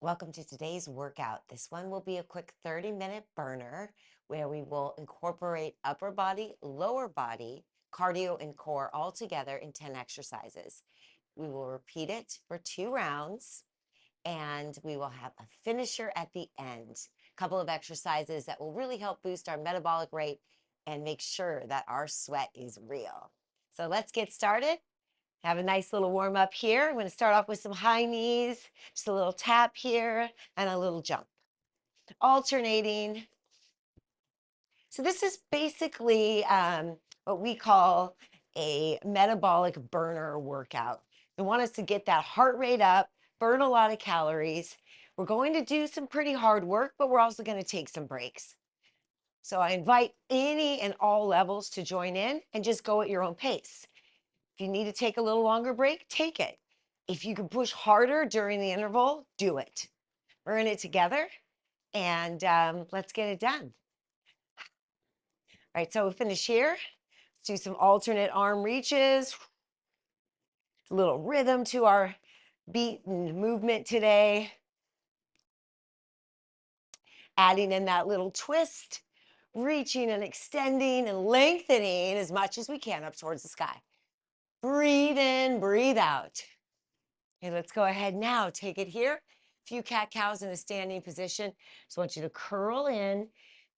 Welcome to today's workout. This one will be a quick 30-minute burner where we will incorporate upper body, lower body, cardio, and core all together in 10 exercises. We will repeat it for 2 rounds and we will have a finisher at the end. A couple of exercises that will really help boost our metabolic rate and make sure that our sweat is real. So let's get started. Have a nice little warm up here. I'm going to start off with some high knees, just a little tap here and a little jump, alternating. So this is basically what we call a metabolic burner workout. We want us to get that heart rate up, burn a lot of calories. We're going to do some pretty hard work, but we're also going to take some breaks. So I invite any and all levels to join in and just go at your own pace. If you need to take a little longer break, take it. If you can push harder during the interval, do it. We're in it together, and let's get it done. All right, so we finish here. Let's do some alternate arm reaches. A little rhythm to our beat and movement today. Adding in that little twist, reaching and extending and lengthening as much as we can up towards the sky. Breathe in, breathe out. Okay, let's go ahead now. Take it here. A few cat-cows in a standing position. So I want you to curl in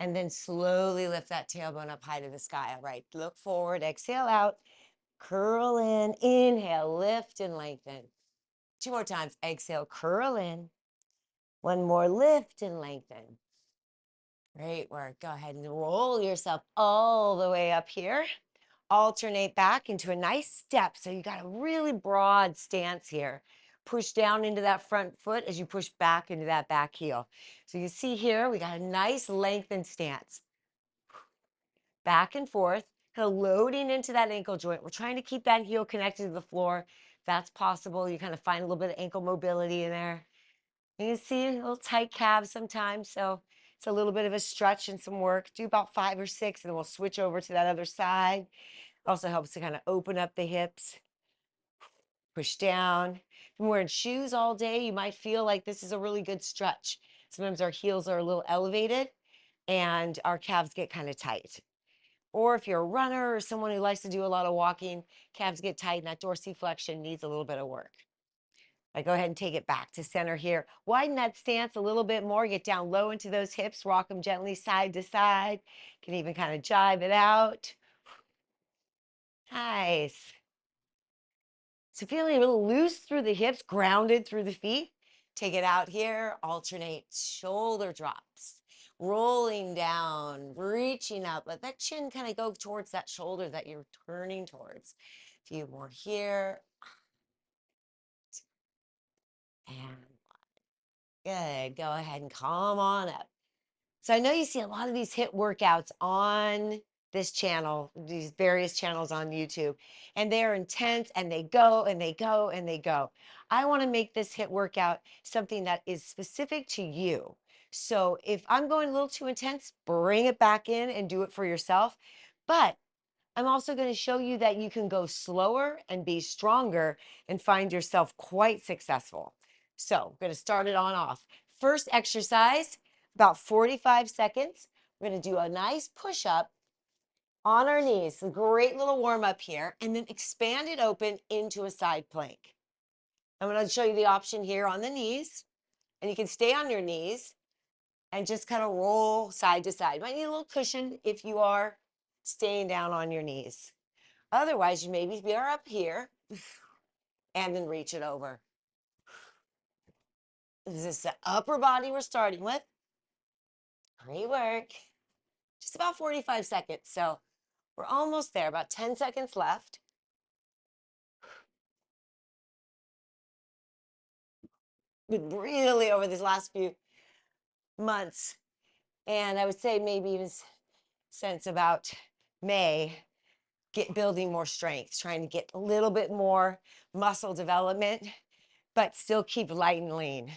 and then slowly lift that tailbone up high to the sky. All right, look forward, exhale out, curl in, inhale, lift and lengthen. 2 more times. Exhale, curl in. 1 more, lift and lengthen. Great work. Go ahead and roll yourself all the way up here. Alternate back into a nice step. So you got a really broad stance here. Push down into that front foot as you push back into that back heel. So you see here, we got a nice lengthened stance. Back and forth, kind of loading into that ankle joint. We're trying to keep that heel connected to the floor. If that's possible, you kind of find a little bit of ankle mobility in there. You can see a little tight calves sometimes. So it's a little bit of a stretch and some work. Do about 5 or 6, and then we'll switch over to that other side. Also helps to kind of open up the hips. Push down. If you're wearing shoes all day, you might feel like this is a really good stretch. Sometimes our heels are a little elevated and our calves get kind of tight. Or if you're a runner or someone who likes to do a lot of walking, calves get tight and that dorsiflexion needs a little bit of work. I go ahead and take it back to center here. Widen that stance a little bit more. Get down low into those hips. Rock them gently side to side. Can even kind of jive it out. Nice. So feeling a little loose through the hips, grounded through the feet. Take it out here. Alternate shoulder drops. Rolling down, reaching up. Let that chin kind of go towards that shoulder that you're turning towards. A few more here. And good. Go ahead and come on up. So I know you see a lot of these HIIT workouts on this channel, these various channels on YouTube, and they're intense and they go and they go and they go. I want to make this HIIT workout something that is specific to you. So if I'm going a little too intense, bring it back in and do it for yourself. But I'm also going to show you that you can go slower and be stronger and find yourself quite successful. So I'm going to start it on off. First exercise, about 45 seconds. We're going to do a nice push-up on our knees. A great little warm-up here. And then expand it open into a side plank. I'm going to show you the option here on the knees. And you can stay on your knees and just kind of roll side to side. Might need a little cushion if you are staying down on your knees. Otherwise, you maybe be up here and then reach it over. This is the upper body we're starting with. Great work. Just about 45 seconds. So we're almost there, about 10 seconds left. Been really over these last few months. And I would say maybe even since about May, building more strength, trying to get a little bit more muscle development, but still keep light and lean.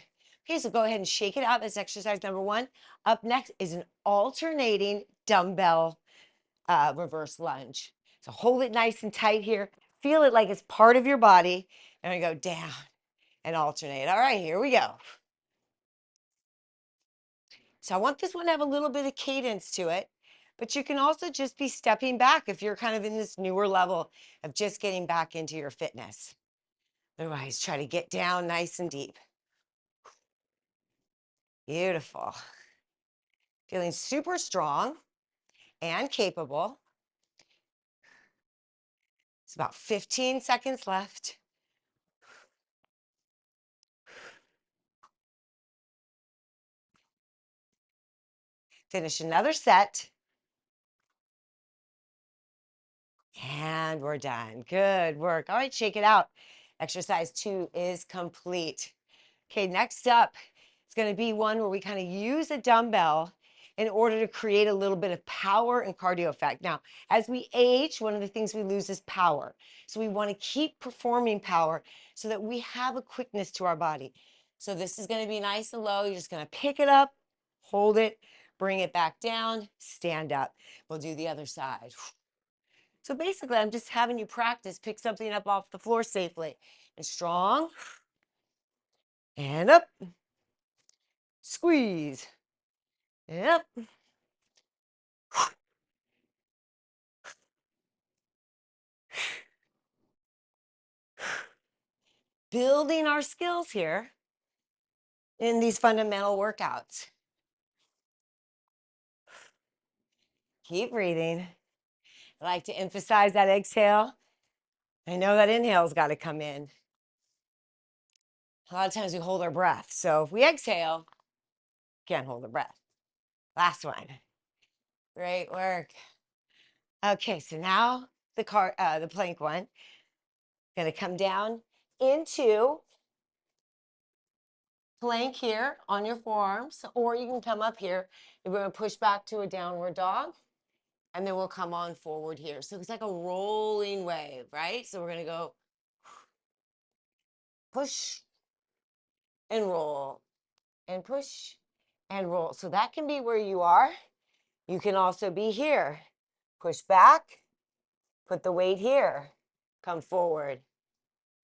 Okay, so go ahead and shake it out. That's exercise number 1. Up next is an alternating dumbbell reverse lunge. So hold it nice and tight here. Feel it like it's part of your body. And we go down and alternate. All right, here we go. So I want this one to have a little bit of cadence to it, but you can also just be stepping back if you're kind of in this newer level of just getting back into your fitness. Otherwise, try to get down nice and deep. Beautiful. Feeling super strong and capable. It's about 15 seconds left. Finish another set. And we're done. Good work. All right, shake it out. Exercise 2 is complete. Okay, next up, it's going to be one where we kind of use a dumbbell in order to create a little bit of power and cardio effect. Now, as we age, one of the things we lose is power. So we want to keep performing power so that we have a quickness to our body. So this is going to be nice and low. You're just going to pick it up, hold it, bring it back down, stand up. We'll do the other side. So basically, I'm just having you practice, pick something up off the floor safely. And strong, and up, squeeze, and up. Building our skills here in these fundamental workouts. Keep breathing. I like to emphasize that exhale. I know that inhale's got to come in. A lot of times we hold our breath. So if we exhale, can't hold our breath. Last one. Great work. Okay, so now the plank one. Gonna come down into plank here on your forearms, or you can come up here. We're going to push back to a downward dog, and then we'll come on forward here. So it's like a rolling wave, right? So we're going to go push and roll and push and roll. So that can be where you are. You can also be here. Push back, put the weight here, come forward.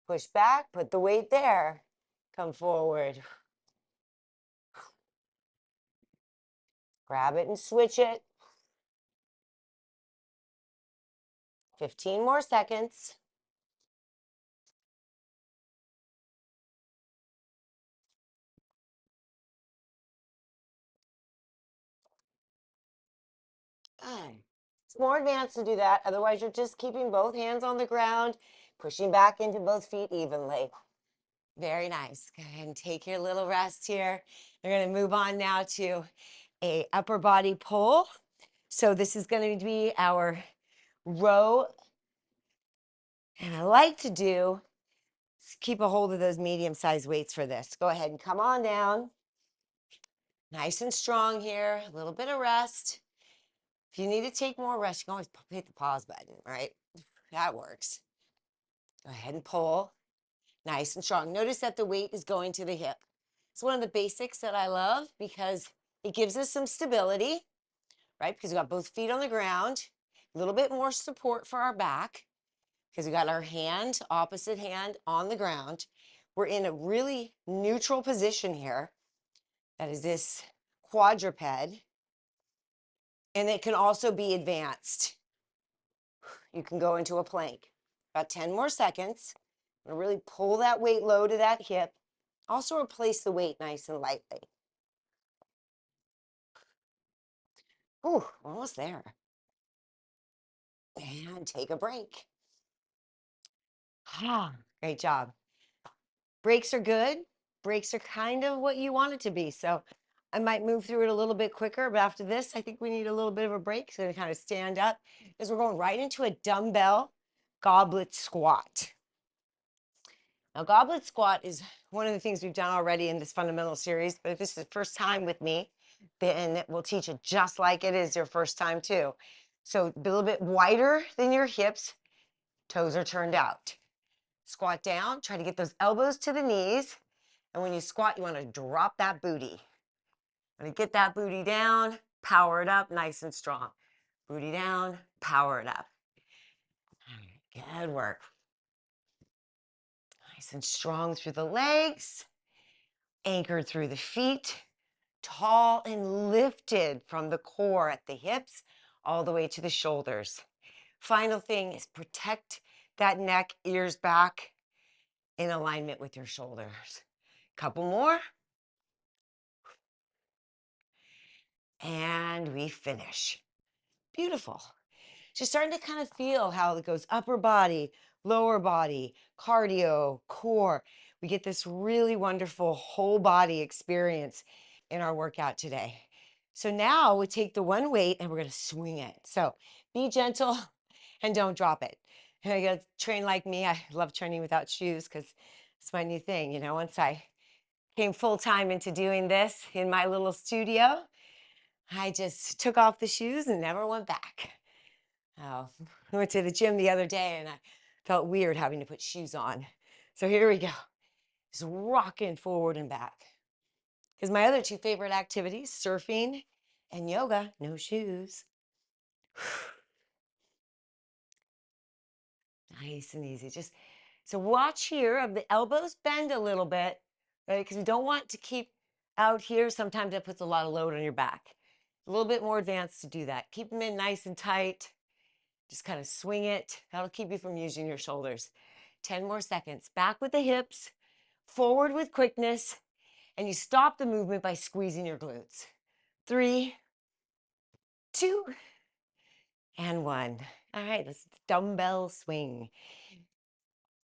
Push back, put the weight there, come forward. Grab it and switch it. 15 more seconds. It's more advanced to do that. Otherwise, you're just keeping both hands on the ground, pushing back into both feet evenly. Very nice. Go ahead and take your little rest here. We're going to move on now to a upper body pull. So this is going to be our row. And I like to do keep a hold of those medium-sized weights for this. Go ahead and come on down. Nice and strong here. A little bit of rest. If you need to take more rest, you can always hit the pause button, right? That works. Go ahead and pull. Nice and strong. Notice that the weight is going to the hip. It's one of the basics that I love because it gives us some stability, right? Because we got both feet on the ground, a little bit more support for our back because we got our hand, opposite hand on the ground. We're in a really neutral position here. That is this quadruped. And it can also be advanced. You can go into a plank. About 10 more seconds. I'm gonna really pull that weight low to that hip. Also replace the weight nice and lightly. Ooh, almost there. And take a break. Ah, great job. Breaks are good. Breaks are kind of what you want it to be. So I might move through it a little bit quicker, but after this, I think we need a little bit of a break. So to kind of stand up, because we're going right into a dumbbell goblet squat. Now, goblet squat is one of the things we've done already in this fundamental series, but if this is the first time with me, then we'll teach it just like it is your first time too. So a little bit wider than your hips, toes are turned out. Squat down, try to get those elbows to the knees. And when you squat, you want to drop that booty. When you get that booty down, power it up nice and strong. Booty down, power it up. Good work. Nice and strong through the legs, anchored through the feet. tall and lifted from the core at the hips all the way to the shoulders. Final thing is protect that neck, ears back in alignment with your shoulders. Couple more. And we finish. Beautiful. So starting to kind of feel how it goes upper body, lower body, cardio, core. We get this really wonderful whole body experience in our workout today. So now we take the one weight and we're going to swing it. So be gentle and don't drop it. And you got to train like me. I love training without shoes because it's my new thing. Once I came full time into doing this in my little studio, I just took off the shoes and never went back. Oh, I went to the gym the other day and I felt weird having to put shoes on. So here we go. Just rocking forward and back. Because my other two favorite activities, surfing and yoga, no shoes. Nice and easy. Just so watch here of the elbows bend a little bit, right? Because we don't want to keep out here. Sometimes that puts a lot of load on your back. A little bit more advanced to do that. Keep them in nice and tight. Just kind of swing it. That'll keep you from using your shoulders. 10 more seconds. Back with the hips, forward with quickness, and you stop the movement by squeezing your glutes. 3, 2, and 1. All right, let's dumbbell swing.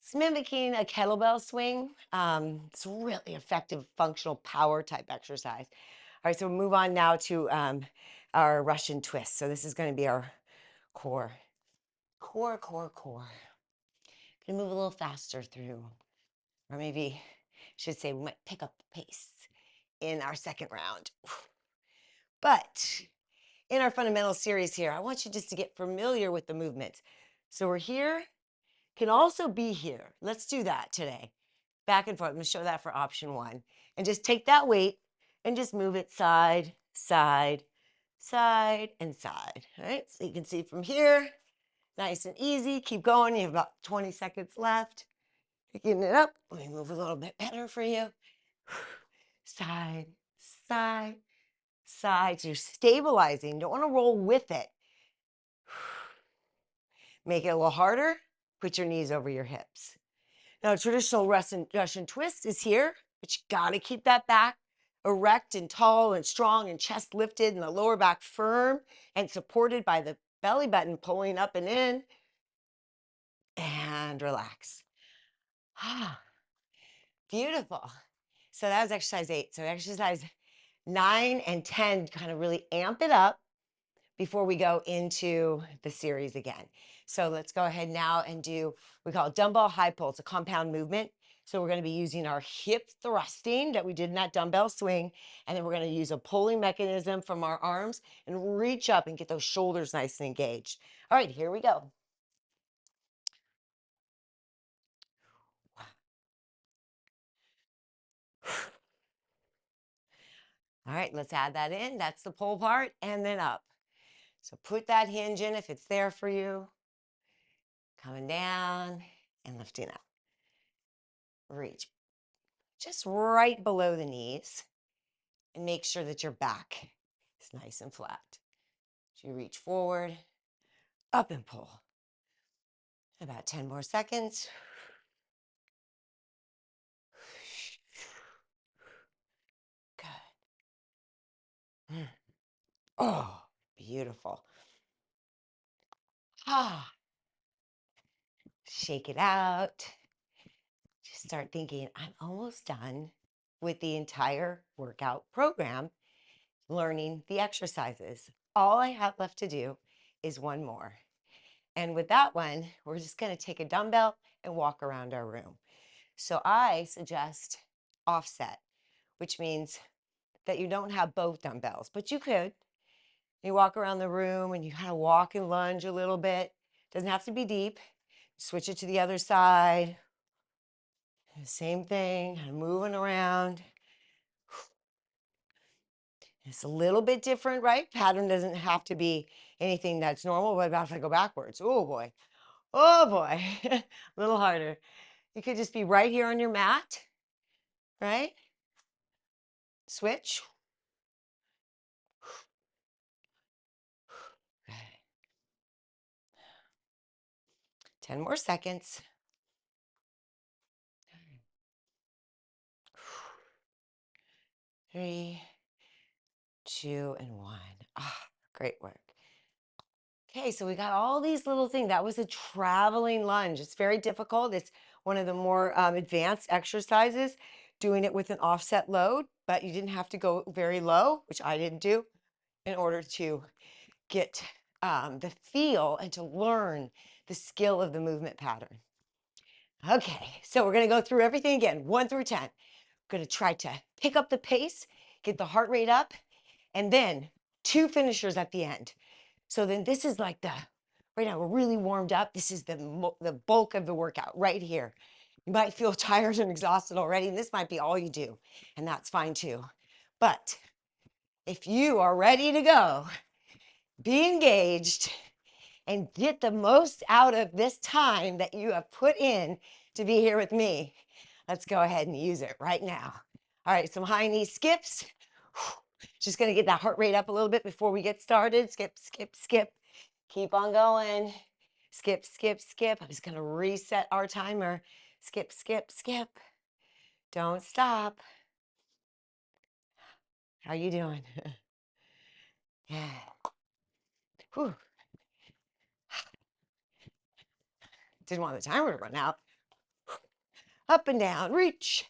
It's mimicking a kettlebell swing. It's a really effective functional power type exercise. All right, so we'll move on now to our Russian twist. So this is going to be our core. Core, core, core. Gonna move a little faster through. Or maybe I should say we might pick up the pace in our second round. But in our fundamental series here, I want you just to get familiar with the movement. So we're here, can also be here. Let's do that today. Back and forth. I'm going to show that for option 1. And just take that weight and just move it side, side, side, and side. All right, so you can see from here, nice and easy. Keep going. You have about 20 seconds left. Picking it up. Let me move a little bit better for you. Side, side, side. So you're stabilizing. You don't want to roll with it. Make it a little harder. Put your knees over your hips. Now, traditional Russian twist is here, but you got to keep that back erect and tall and strong and chest lifted and the lower back firm and supported by the belly button pulling up and in. And relax. Ah, beautiful. So that was exercise 8. So exercise 9 and 10 kind of really amp it up before we go into the series again. So let's go ahead now and do, we call it dumbbell high pull. It's a compound movement. So we're going to be using our hip thrusting that we did in that dumbbell swing. And then we're going to use a pulling mechanism from our arms and reach up and get those shoulders nice and engaged. All right, here we go. All right, let's add that in. That's the pull part, and then up. So put that hinge in if it's there for you. Coming down and lifting up. Reach just right below the knees and make sure that your back is nice and flat. So you reach forward, up and pull. About 10 more seconds. Good. Oh, beautiful. Ah, shake it out. Just start thinking, I'm almost done with the entire workout program, learning the exercises. All I have left to do is one more. And with that one, we're just going to take a dumbbell and walk around our room. So I suggest offset, which means that you don't have both dumbbells, but you could. You walk around the room and you kind of walk and lunge a little bit. Doesn't have to be deep. Switch it to the other side. Same thing, moving around. It's a little bit different, right? Pattern doesn't have to be anything that's normal. What about if I go backwards? Oh boy. Oh boy. A little harder. You could just be right here on your mat, right? Switch. 10 more seconds. 3, 2, and 1. Ah, great work. Okay, so we got all these little things. That was a traveling lunge. It's very difficult. It's one of the more advanced exercises, doing it with an offset load, but you didn't have to go very low, which I didn't do, in order to get the feel and to learn the skill of the movement pattern. Okay, so we're going to go through everything again, 1 through 10. Going to try to pick up the pace, get the heart rate up, and then 2 finishers at the end. So then this is like right now we're really warmed up. This is the bulk of the workout right here. You might feel tired and exhausted already, and this might be all you do, and that's fine too. But if you are ready to go, be engaged, and get the most out of this time that you have put in to be here with me, let's go ahead and use it right now. All right, some high knee skips. Just going to get that heart rate up a little bit before we get started. Skip, skip, skip. Keep on going. Skip, skip, skip. I'm just going to reset our timer. Skip, skip, skip. Don't stop. How you doing? Yeah. Whew. Didn't want the timer to run out. Up and down, reach.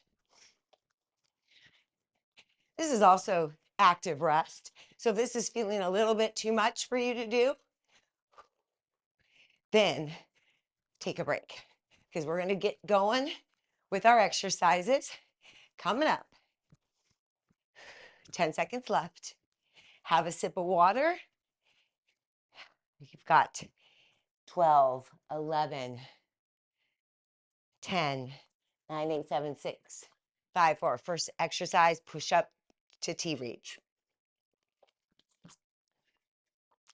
This is also active rest. So if this is feeling a little bit too much for you to do, then take a break, because we're going to get going with our exercises coming up. 10 seconds left. Have a sip of water. You've got 12, 11, 10, 9, 8, 7, 6, 5, 4. First exercise, push up to T-reach.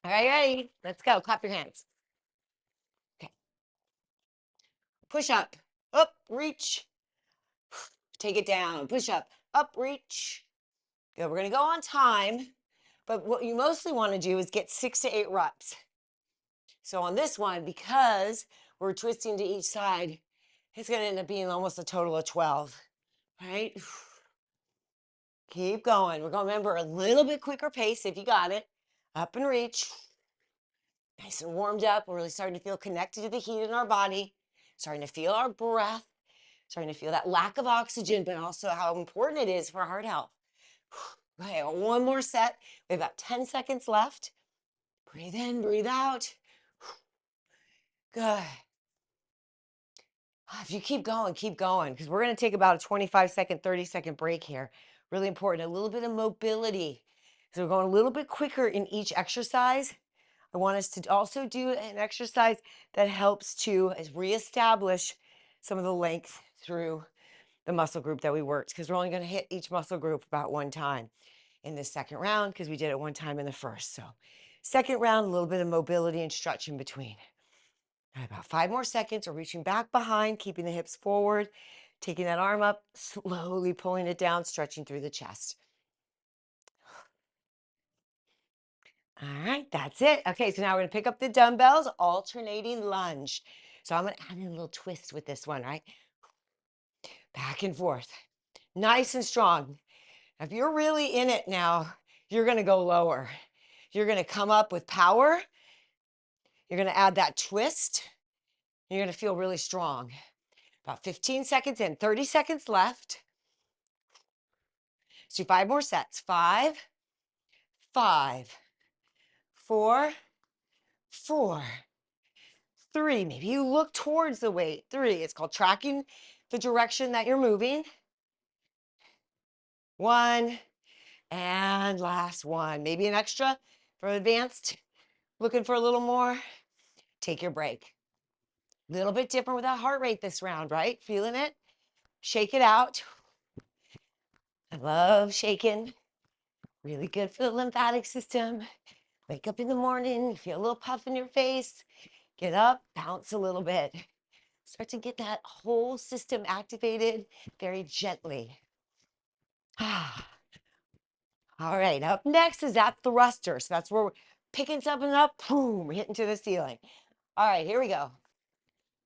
All right, ready? Let's go. Clap your hands. Okay. Push up, reach. Take it down, push up, reach. Good, we're gonna go on time, but what you mostly wanna do is get 6 to 8 reps. So on this one, because we're twisting to each side, it's gonna end up being almost a total of 12, right? Keep going. We're gonna remember a little bit quicker pace if you got it. Up and reach. Nice and warmed up. We're really starting to feel connected to the heat in our body, starting to feel our breath, starting to feel that lack of oxygen, but also how important it is for our heart health. Okay, one more set. We have about 10 seconds left. Breathe in, breathe out. Good. If you keep going, because we're going to take about a 25-second, 30-second break here. Really important. A little bit of mobility. So we're going a little bit quicker in each exercise. I want us to also do an exercise that helps to reestablish some of the length through the muscle group that we worked, because we're only going to hit each muscle group about 1 time in the second round, because we did it 1 time in the first. So second round, a little bit of mobility and stretch in between. All right, about 5 more seconds. We're reaching back behind, keeping the hips forward, taking that arm up, slowly pulling it down, stretching through the chest. All right, that's it. Okay, so now we're gonna pick up the dumbbells, alternating lunge. So I'm gonna add in a little twist with this one, right? Back and forth. Nice and strong. If you're really in it now, you're gonna go lower. You're gonna come up with power. You're gonna add that twist. You're gonna feel really strong. About 15 seconds in, 30 seconds left. Let's do 5 more sets. 5, 5, 4, 4, 3. Maybe you look towards the weight. 3. It's called tracking the direction that you're moving. 1, and last one. Maybe an extra for advanced. Looking for a little more. Take your break. A little bit different with that heart rate this round, right? Feeling it? Shake it out. I love shaking. Really good for the lymphatic system. Wake up in the morning, you feel a little puff in your face. Get up, bounce a little bit. Start to get that whole system activated very gently. All right, up next is that thruster. So that's where we're picking something up, boom, hitting to the ceiling. All right, here we go.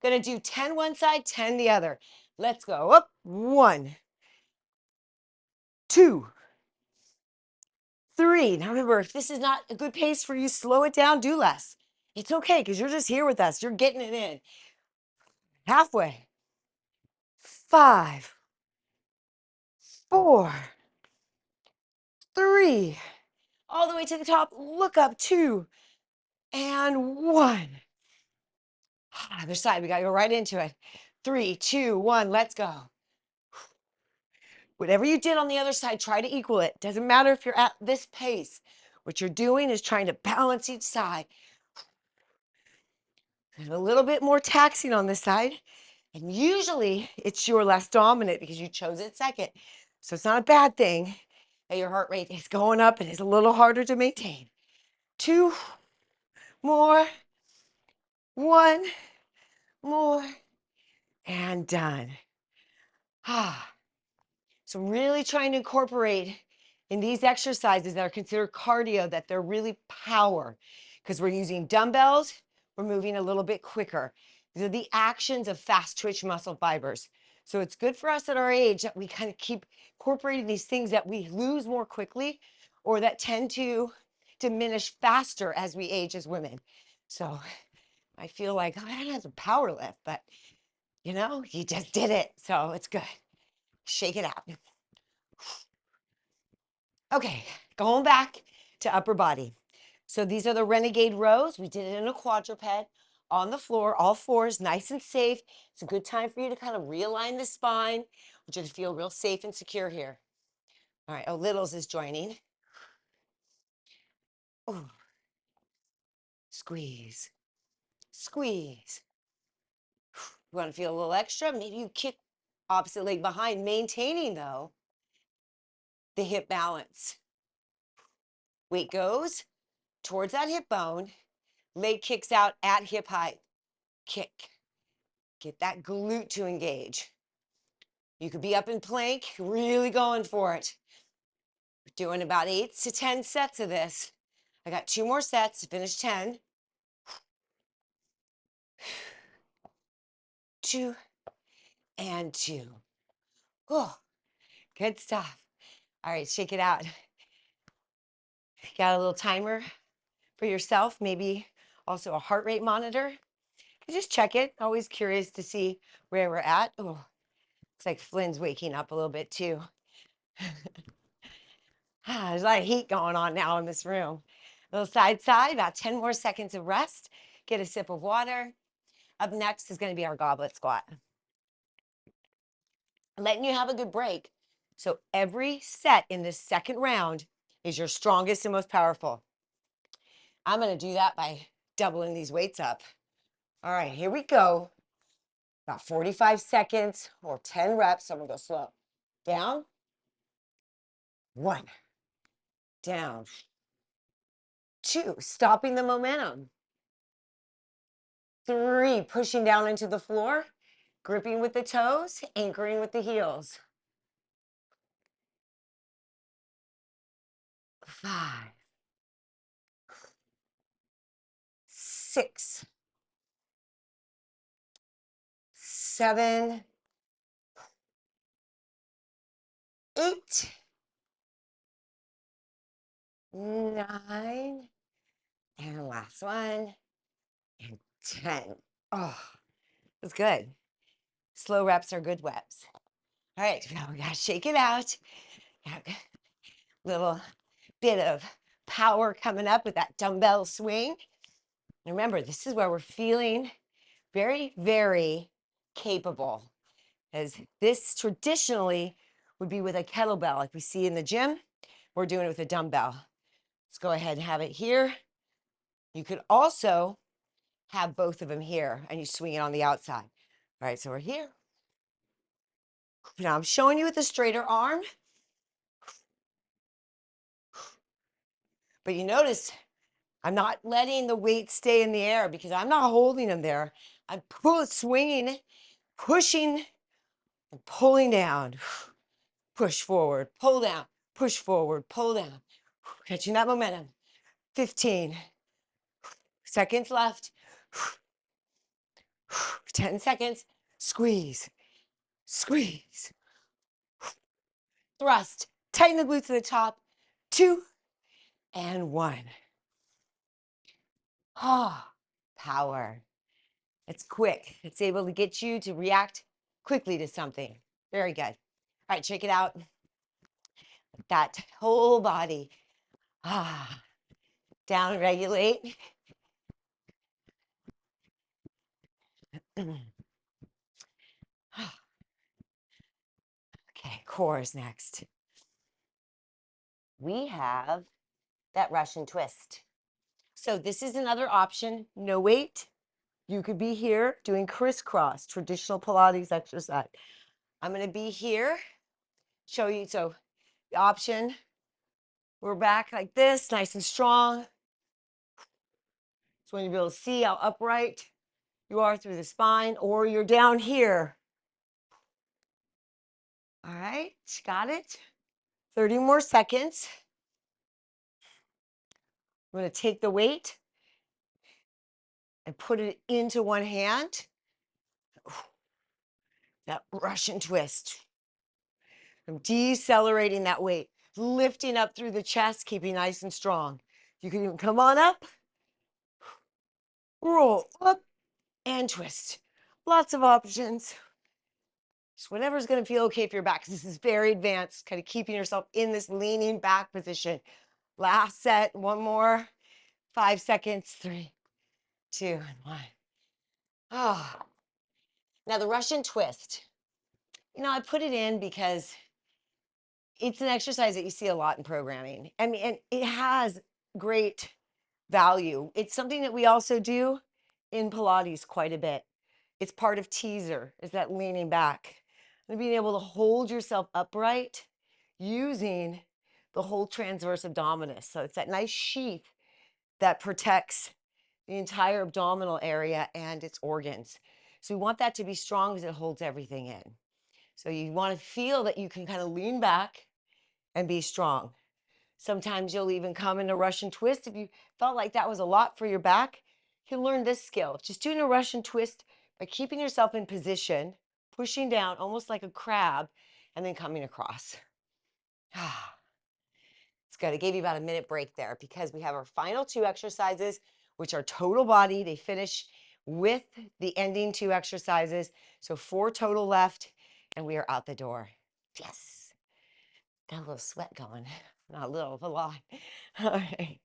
Gonna do 10 one side, 10 the other. Let's go. Up. 1, 2, 3. Now remember, if this is not a good pace for you, slow it down, do less. It's okay because you're just here with us. You're getting it in. Halfway. 5, 4, 3. All the way to the top. Look up. 2 and 1. Other side. We got to go right into it. 3, 2, 1. Let's go. Whatever you did on the other side, try to equal it. Doesn't matter if you're at this pace. What you're doing is trying to balance each side. And a little bit more taxing on this side. And usually it's your less dominant because you chose it second. So it's not a bad thing that your heart rate is going up and it's a little harder to maintain. 2 more, 1 more, and done. So really trying to incorporate in these exercises that are considered cardio, that they're really power, because we're using dumbbells, we're moving a little bit quicker. These are the actions of fast twitch muscle fibers. So it's good for us at our age that we kind of keep incorporating these things that we lose more quickly or that tend to diminish faster as we age as women. So I feel like, oh, that has a power lift, but you just did it. So it's good. Shake it out. Okay, going back to upper body. So these are the renegade rows. We did it in a quadruped on the floor, all fours, nice and safe. It's a good time for you to kind of realign the spine. I want you to feel real safe and secure here. All right, Littles is joining. Ooh. Squeeze, squeeze. You want to feel a little extra? Maybe you kick opposite leg behind, maintaining though the hip balance. Weight goes towards that hip bone. Leg kicks out at hip height. Kick. Get that glute to engage. You could be up in plank, really going for it. We're doing about 8 to 10 sets of this. I got 2 more sets to finish 10. 2 and 2. Oh, good stuff. All right, shake it out. Got a little timer for yourself, maybe also a heart rate monitor. Just check it. Always curious to see where we're at. Oh, looks like Flynn's waking up a little bit too. There's a lot of heat going on now in this room. A little side, about 10 more seconds of rest. Get a sip of water. Up next is going to be our goblet squat. Letting you have a good break. So every set in this second round is your strongest and most powerful. I'm going to do that by doubling these weights up. All right, here we go. About 45 seconds or 10 reps. So I'm going to go slow. Down. 1. Down. 2. Stopping the momentum. 3. Pushing down into the floor. Gripping with the toes. Anchoring with the heels. 5. 6. 7. 8. 9. And last one. And 10. Oh, that's good. Slow reps are good reps. All right, now we gotta shake it out. Got a little bit of power coming up with that dumbbell swing. And remember, this is where we're feeling very, very capable, as this traditionally would be with a kettlebell like we see in the gym. We're doing it with a dumbbell. Let's go ahead and have it here. You could also have both of them here and you swing it on the outside. All right, so we're here. Now I'm showing you with a straighter arm. But you notice I'm not letting the weight stay in the air because I'm not holding them there. I'm swinging, pushing, and pulling down. Push forward, pull down, push forward, pull down. Catching that momentum. 15 seconds left. 10 seconds. Squeeze, squeeze, thrust. Tighten the glutes to the top. 2 and 1. Ah, power. It's quick. It's able to get you to react quickly to something. Very good. All right, check it out. That whole body. Ah, down, regulate. Okay, core is next. We have that Russian twist. So this is another option. No weight. You could be here doing crisscross, traditional Pilates exercise. I'm going to be here, show you. So the option, we're back like this, nice and strong. So when you'll be able to see how upright you are through the spine, or you're down here. All right, got it. 30 more seconds. I'm going to take the weight and put it into one hand. That Russian twist. I'm decelerating that weight, lifting up through the chest, keeping nice and strong. You can even come on up, roll up, and twist. Lots of options. Just whatever's going to feel okay for your back. This is very advanced, kind of keeping yourself in this leaning back position. Last set, one more. 5 seconds. 3, 2, and 1. Oh. Now the Russian twist. I put it in because it's an exercise that you see a lot in programming. I mean, and it has great value. It's something that we also do in Pilates quite a bit. It's part of teaser, is that leaning back and being able to hold yourself upright using the whole transverse abdominis. So it's that nice sheath that protects the entire abdominal area and its organs. So we want that to be strong because it holds everything in. So you want to feel that you can kind of lean back and be strong. Sometimes you'll even come in a Russian twist. If you felt like that was a lot for your back, you can learn this skill. Just doing a Russian twist by keeping yourself in position, pushing down almost like a crab, and then coming across. It's good. I gave you about a minute break there because we have our final 2 exercises, which are total body. They finish with the ending 2 exercises. So 4 total left, and we are out the door. Yes. Got a little sweat going. Not a little, a lot. All right.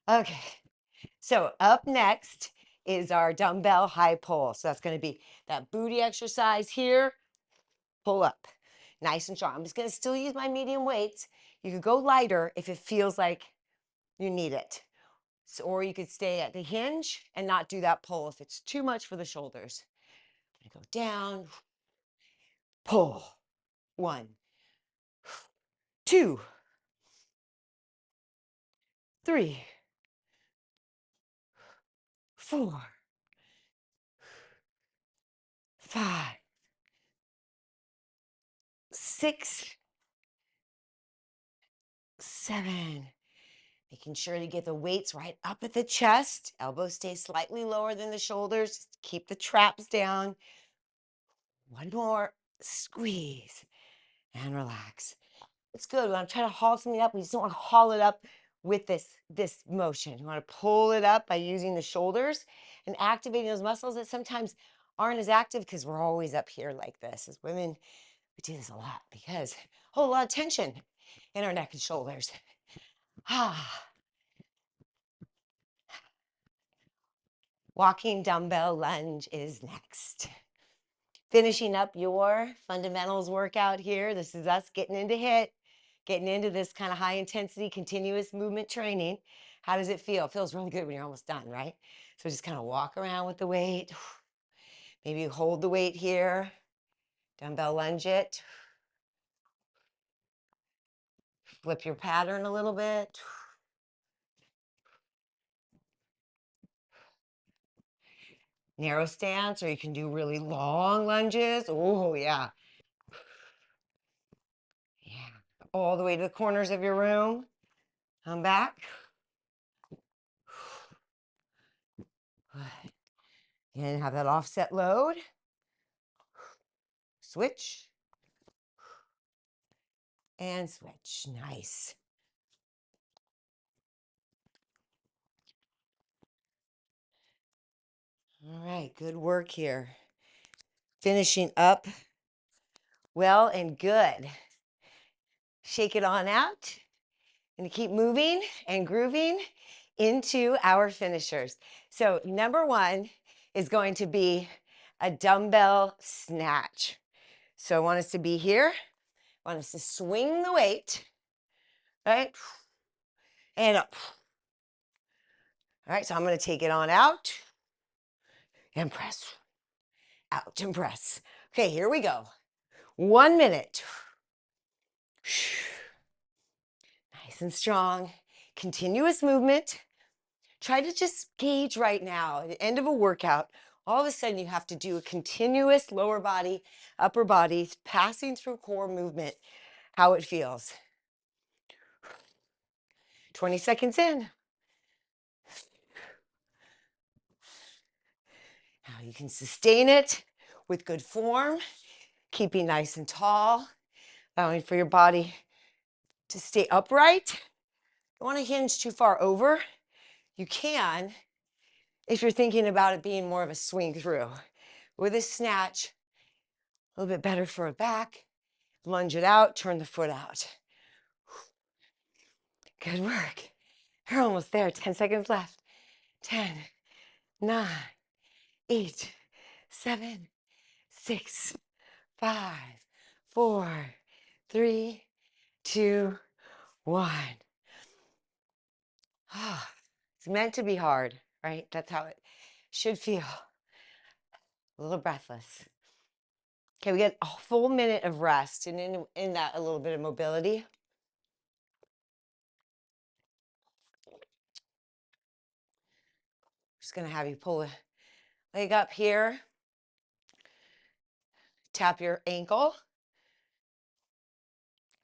Okay. So up next is our dumbbell high pull. So that's going to be that booty exercise here. Pull up. Nice and strong. I'm just going to still use my medium weights. You could go lighter if it feels like you need it. So, or you could stay at the hinge and not do that pull if it's too much for the shoulders. I'm going to go down. Pull. 1, 2, 3, 4, 5, 6, 7. Making sure to get the weights right up at the chest. Elbows stay slightly lower than the shoulders. Just keep the traps down. 1 more. Squeeze and relax. It's good. When I'm trying to haul something up, we just don't want to haul it up with this motion. You want to pull it up by using the shoulders and activating those muscles that sometimes aren't as active because we're always up here like this. As women, we do this a lot because a whole lot of tension in our neck and shoulders. Walking dumbbell lunge is next. Finishing up your fundamentals workout here. This is us getting into HIIT, getting into this kind of high intensity continuous movement training. How does it feel? It feels really good when you're almost done, right? So just kind of walk around with the weight. Maybe you hold the weight here, dumbbell lunge it. Flip your pattern a little bit. Narrow stance, or you can do really long lunges. Oh, yeah. Yeah. All the way to the corners of your room. Come back. And have that offset load. Switch. And switch. Nice. All right, good work here. Finishing up well and good. Shake it on out. And keep moving and grooving into our finishers. So number one is going to be a dumbbell snatch. So I want us to be here. I want us to swing the weight, right? And up. All right, so I'm going to take it on out and press, out and press. Okay, here we go. 1 minute. Nice and strong. Continuous movement. Try to just gauge right now, at the end of a workout, all of a sudden you have to do a continuous lower body, upper body, passing through core movement, how it feels. 20 seconds in. Now you can sustain it with good form, keeping nice and tall, allowing for your body to stay upright. Don't want to hinge too far over. You can if you're thinking about it being more of a swing through. With a snatch, a little bit better for a back. Lunge it out, turn the foot out. Good work. You're almost there. 10 seconds left. 10, 9, 8, 7, 6, 5, 4, 3, 2, 1. Ah, it's meant to be hard, right? That's how it should feel. A little breathless. Okay, we get a full minute of rest, and in that, a little bit of mobility. Just gonna have you pull a leg up here, tap your ankle,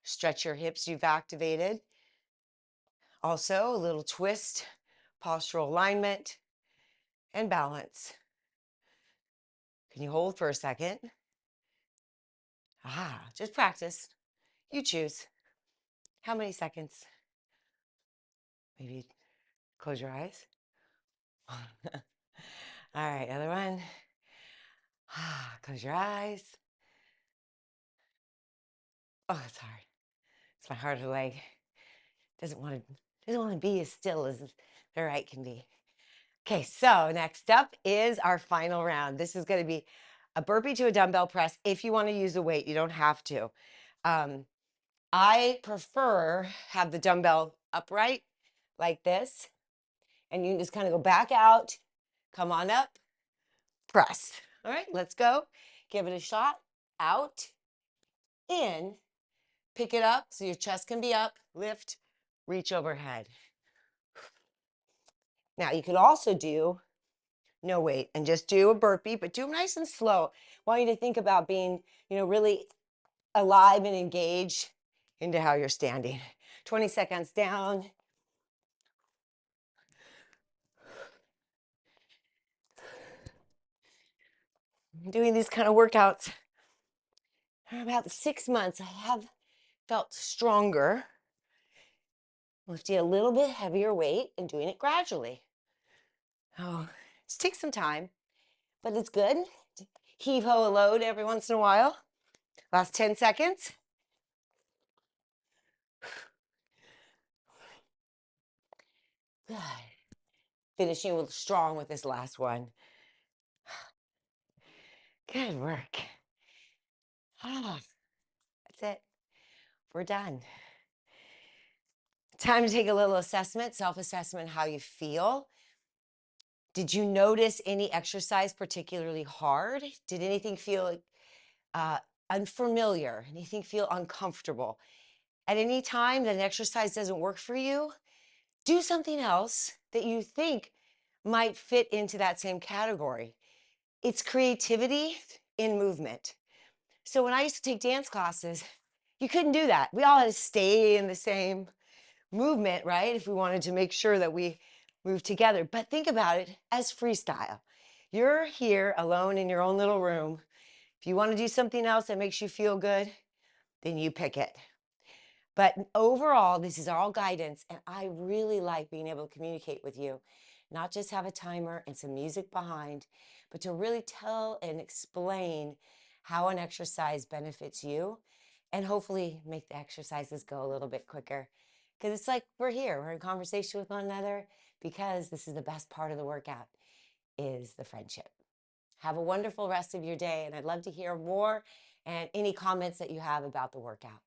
stretch your hips you've activated. Also, a little twist, postural alignment, and balance. Can you hold for a second? Just practice. You choose. How many seconds? Maybe close your eyes. All right, other one. Close your eyes. Oh, it's hard. It's my harder leg. Doesn't want to be as still as the right can be. Okay, so next up is our final round. This is going to be a burpee to a dumbbell press. If you want to use a weight, you don't have to. I prefer have the dumbbell upright like this, and you can just kind of go back out, come on up, press. All right, let's go. Give it a shot. Out, in, pick it up so your chest can be up, lift, reach overhead. Now you could also do no weight and just do a burpee, but do them nice and slow. I want you to think about being, really alive and engaged into how you're standing. 20 seconds down. Doing these kind of workouts for about 6 months, I have felt stronger, lifting a little bit heavier weight and doing it gradually. Oh, it takes some time, but it's good. Heave ho a load every once in a while. Last 10 seconds. Good. Finishing with strong with this last one. Good work. That's it. We're done. Time to take a little assessment, self-assessment, how you feel. Did you notice any exercise particularly hard? Did anything feel unfamiliar? Anything feel uncomfortable? At any time that an exercise doesn't work for you, do something else that you think might fit into that same category. It's creativity in movement. So when I used to take dance classes, you couldn't do that. We all had to stay in the same movement, right? If we wanted to make sure that we move together. But think about it as freestyle. You're here alone in your own little room. If you want to do something else that makes you feel good, then you pick it. But overall, this is all guidance, and I really like being able to communicate with you, not just have a timer and some music behind, but to really tell and explain how an exercise benefits you and hopefully make the exercises go a little bit quicker. Because it's like we're in conversation with one another because this is the best part of the workout is the friendship. Have a wonderful rest of your day, and I'd love to hear more and any comments that you have about the workout.